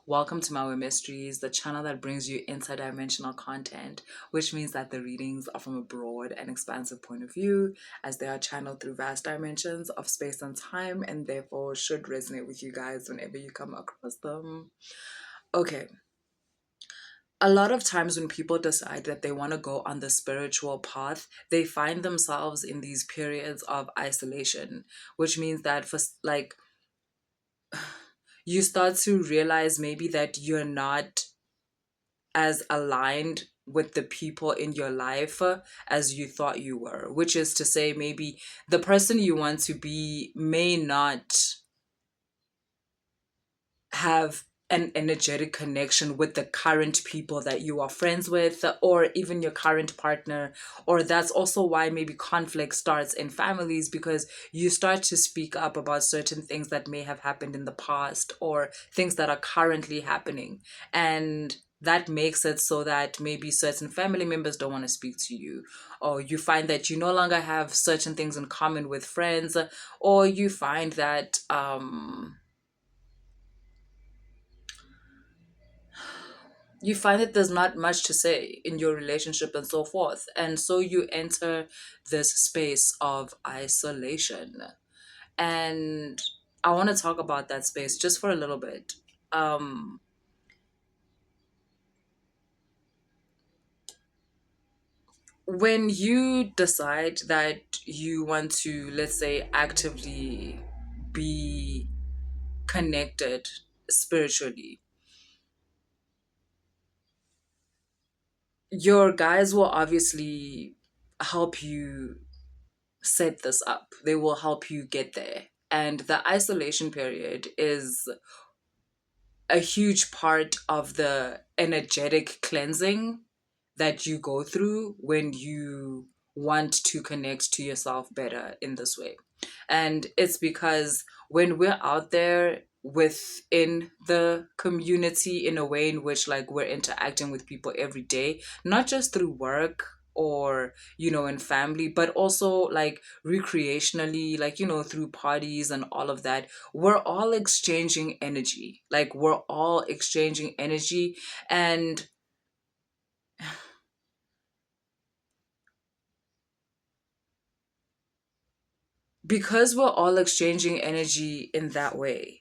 Welcome to Maui Mysteries, the channel that brings you interdimensional content, which means that the readings are from a broad and expansive point of view, as they are channeled through vast dimensions of space and time, and therefore should resonate with you guys whenever you come across them. Okay. A lot of times when people decide that they want to go on the spiritual path, they find themselves in these periods of isolation, which means that for like you start to realize maybe that you're not as aligned with the people in your life as you thought you were, which is to say, maybe the person you want to be may not have an energetic connection with the current people that you are friends with, or even your current partner. Or that's also why maybe conflict starts in families, because you start to speak up about certain things that may have happened in the past or things that are currently happening. And that makes it so that maybe certain family members don't want to speak to you, or you find that you no longer have certain things in common with friends, or you find that you find that there's not much to say in your relationship and so forth. And so you enter this space of isolation. And I want to talk about that space just for a little bit. Um, when you decide that you want to, let's say, actively be connected spiritually, your guys will obviously help you set this up. They will help you get there. And the isolation period is a huge part of the energetic cleansing that you go through when you want to connect to yourself better in this way. And it's because when we're out there within the community in a way in which like we're interacting with people every day, not just through work or in family, but also like recreationally, like through parties and all of that, we're all exchanging energy. Like we're all exchanging energy. And because we're all exchanging energy in that way,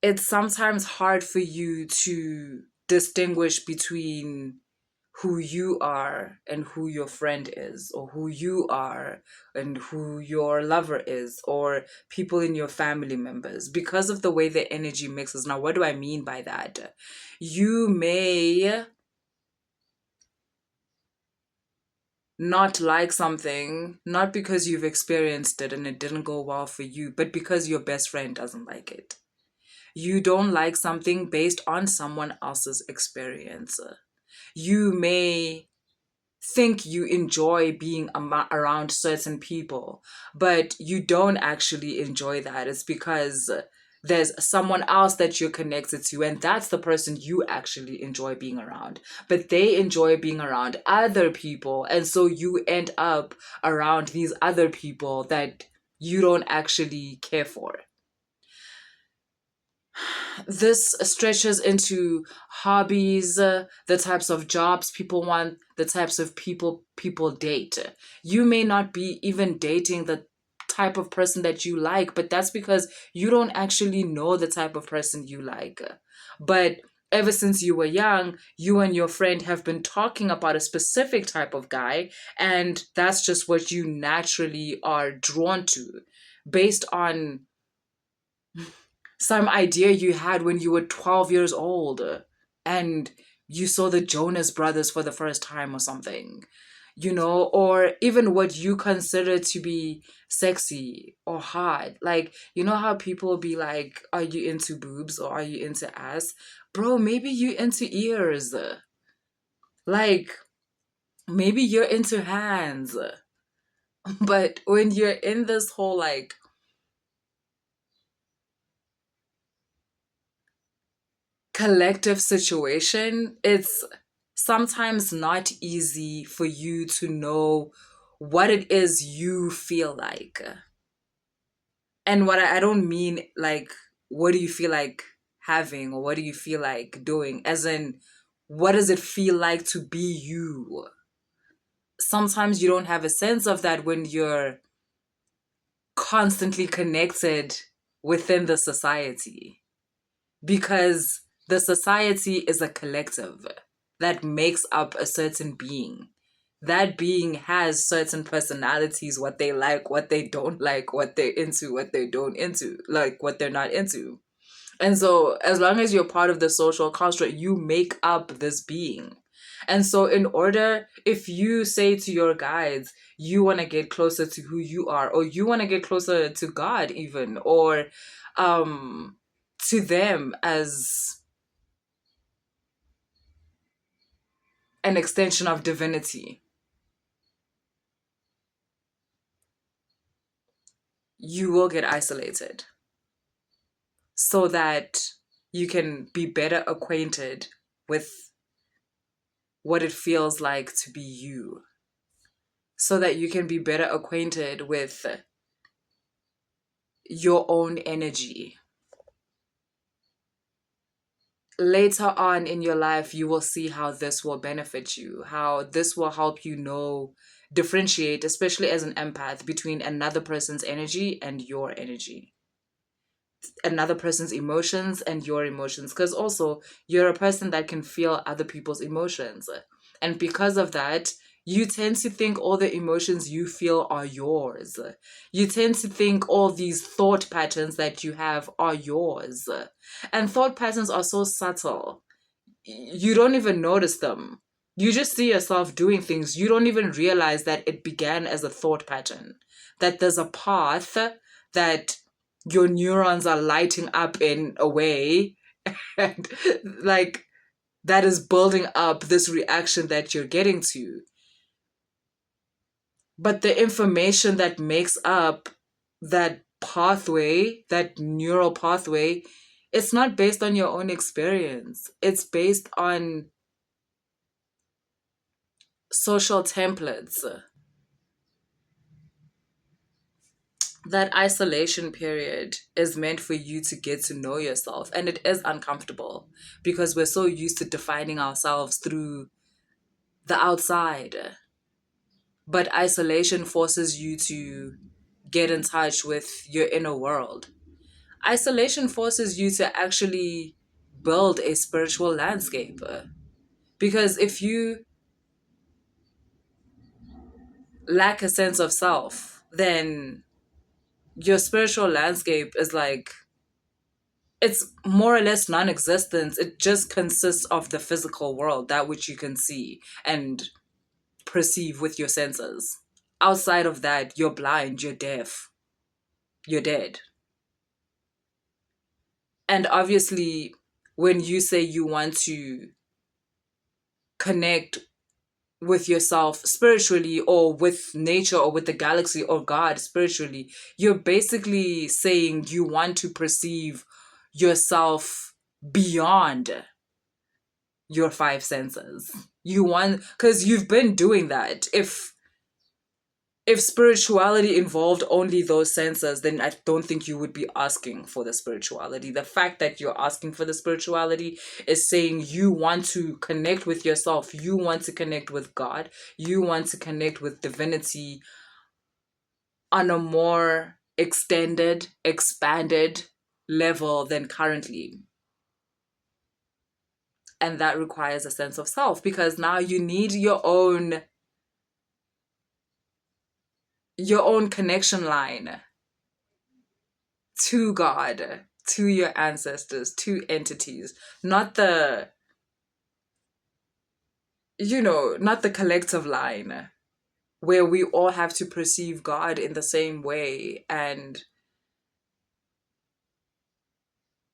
it's sometimes hard for you to distinguish between who you are and who your friend is, or who you are and who your lover is, or people in your family members, because of the way the energy mixes. Now, what do I mean by that? You may not like something, not because you've experienced it and it didn't go well for you, but because your best friend doesn't like it. You don't like something based on someone else's experience. You may think you enjoy being around certain people, but you don't actually enjoy that. It's because there's someone else that you're connected to, and that's the person you actually enjoy being around. But they enjoy being around other people, and so you end up around these other people that you don't actually care for. This stretches into hobbies, the types of jobs people want, the types of people date. You may not be even dating the type of person that you like, but that's because you don't actually know the type of person you like. But ever since you were young, you and your friend have been talking about a specific type of guy, and that's just what you naturally are drawn to based on some idea you had when you were 12 years old and you saw the Jonas Brothers for the first time or something, or even what you consider to be sexy or hot. Like, you know how people be like, are you into boobs or are you into ass? Bro, maybe you into ears. Like, maybe you're into hands. But when you're in this whole like collective situation, it's sometimes not easy for you to know what it is you feel like. And what I don't mean like what do you feel like having, or what do you feel like doing? As in, what does it feel like to be you? Sometimes you don't have a sense of that when you're constantly connected within the society, because the society is a collective that makes up a certain being. That being has certain personalities, what they like, what they don't like, what they're into, what they don't into, like what they're not into. And so, as long as you're part of the social construct, you make up this being. And so, in order, if you say to your guides, you want to get closer to who you are, or you want to get closer to God, even, or um, to them as an extension of divinity, you will get isolated so that you can be better acquainted with what it feels like to be you, so that you can be better acquainted with your own energy. Later on in your life, you will see how this will benefit you, how this will help you know, differentiate, especially as an empath, between another person's energy and your energy, another person's emotions and your emotions, because also you're a person that can feel other people's emotions, and because of that you tend to think all the emotions you feel are yours. You tend to think all these thought patterns that you have are yours, and thought patterns are so subtle you don't even notice them. You just see yourself doing things. You don't even realize that it began as a thought pattern, that there's a path that your neurons are lighting up in a way, and like that is building up this reaction that you're getting to. But the information that makes up that pathway, that neural pathway, it's not based on your own experience. It's based on social templates. That isolation period is meant for you to get to know yourself, and it is uncomfortable because we're so used to defining ourselves through the outside. But isolation forces you to get in touch with your inner world. Isolation forces you to actually build a spiritual landscape, because if you lack a sense of self, then your spiritual landscape is like, it's more or less non-existent. It just consists of the physical world, that which you can see and perceive with your senses. Outside of that, you're blind, you're deaf, you're dead. And obviously, when you say you want to connect with yourself spiritually, or with nature, or with the galaxy, or God spiritually, you're basically saying you want to perceive yourself beyond your five senses. You want, because you've been doing that. If spirituality involved only those senses, then I don't think you would be asking for the spirituality. The fact that you're asking for the spirituality is saying you want to connect with yourself, you want to connect with God, you want to connect with divinity on a more extended, expanded level than currently. And that requires a sense of self, because now you need your own connection line to God, to your ancestors, to entities, not not the collective line where we all have to perceive God in the same way, and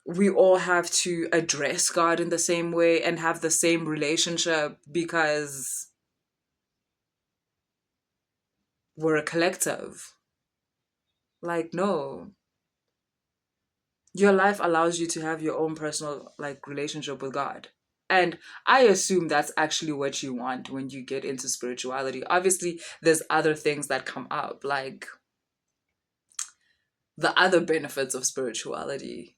we all have to address God in the same way and have the same relationship because we're a collective. Like, no, your life allows you to have your own personal like relationship with God. And I assume that's actually what you want when you get into spirituality. Obviously, there's other things that come up, like the other benefits of spirituality.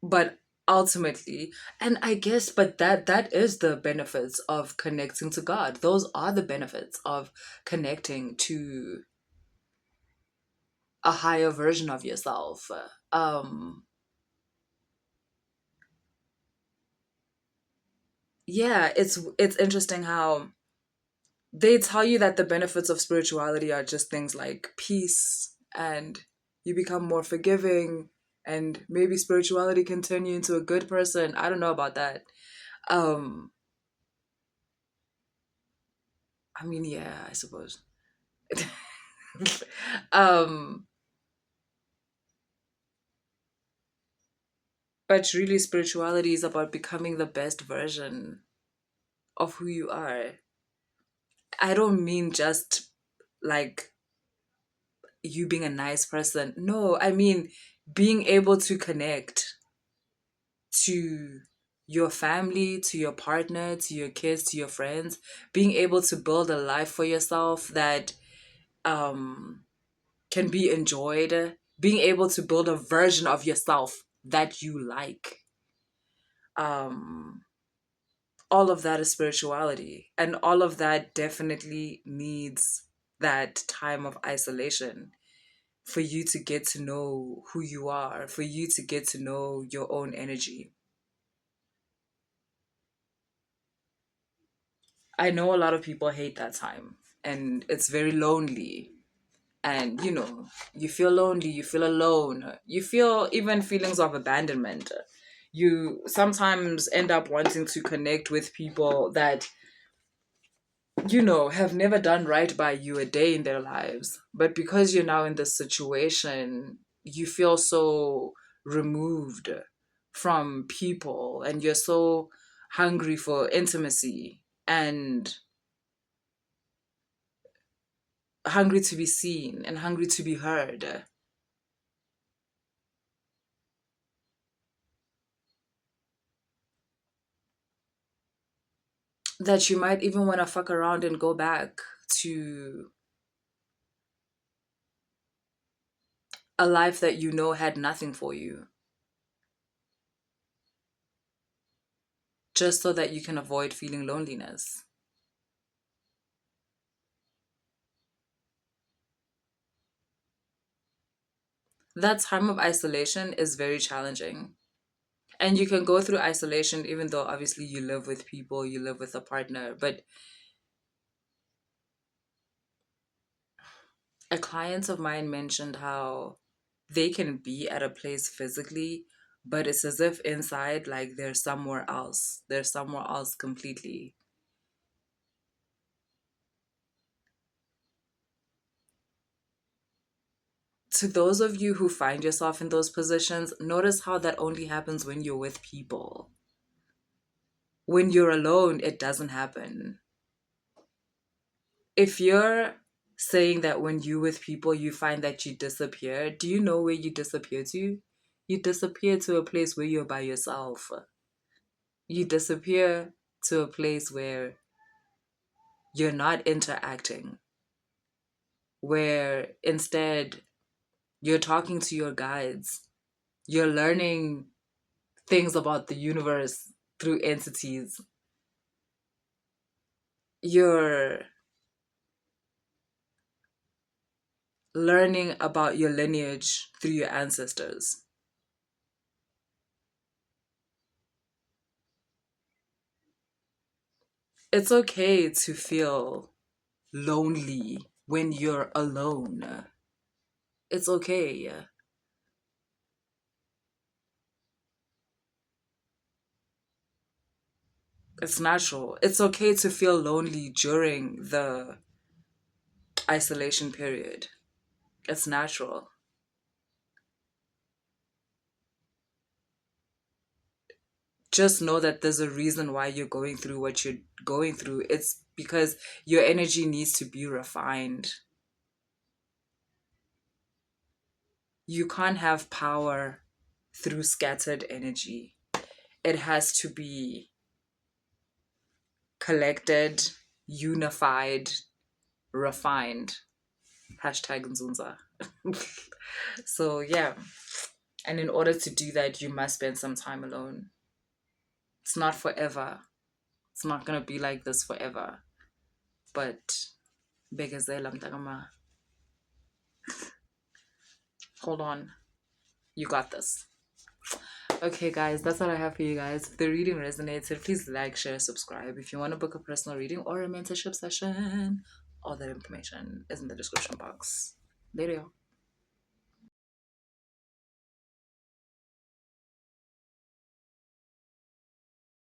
But ultimately, and I guess, but that is the benefits of connecting to God. Those are the benefits of connecting to a higher version of yourself. Um, yeah, it's interesting how they tell you that the benefits of spirituality are just things like peace, and you become more forgiving, and maybe spirituality can turn you into a good person. I don't know about that. Um, I mean, yeah, I suppose. um, but really, spirituality is about becoming the best version of who you are. I don't mean just like you being a nice person. No, I mean being able to connect to your family, to your partner, to your kids, to your friends, being able to build a life for yourself that um can be enjoyed, being able to build a version of yourself that you like. Um all of that is spirituality, and all of that definitely needs that time of isolation for you to get to know who you are, for you to get to know your own energy. I know a lot of people hate that time, and it's very lonely. And you feel lonely, you feel alone, you feel even feelings of abandonment. You sometimes end up wanting to connect with people that have never done right by you a day in their lives. But because you're now in this situation, you feel so removed from people, and you're so hungry for intimacy and hungry to be seen and hungry to be heard, that you might even want to fuck around and go back to a life that had nothing for you, just so that you can avoid feeling loneliness. That time of isolation is very challenging. And you can go through isolation even though obviously you live with people, you live with a partner. But a client of mine mentioned how they can be at a place physically, but it's as if inside, like they're somewhere else. They're somewhere else completely. To those of you who find yourself in those positions, notice how that only happens when you're with people. When you're alone, it doesn't happen. If you're saying that when you're with people, you find that you disappear, do you know where you disappear to? You disappear to a place where you're by yourself. You disappear to a place where you're not interacting, where instead you're talking to your guides, you're learning things about the universe through entities, you're learning about your lineage through your ancestors. It's okay to feel lonely when you're alone. It's okay. It's natural. It's okay to feel lonely during the isolation period. It's natural. Just know that there's a reason why you're going through what you're going through. It's because your energy needs to be refined. You can't have power through scattered energy. It has to be collected, unified, refined. Hashtag Nzunza. So, yeah. And in order to do that, you must spend some time alone. It's not forever. It's not going to be like this forever. But, hold on. You got this. Okay, guys, that's all I have for you guys. If the reading resonated, please like, share, subscribe. If you want to book a personal reading or a mentorship session, all that information is in the description box. Later.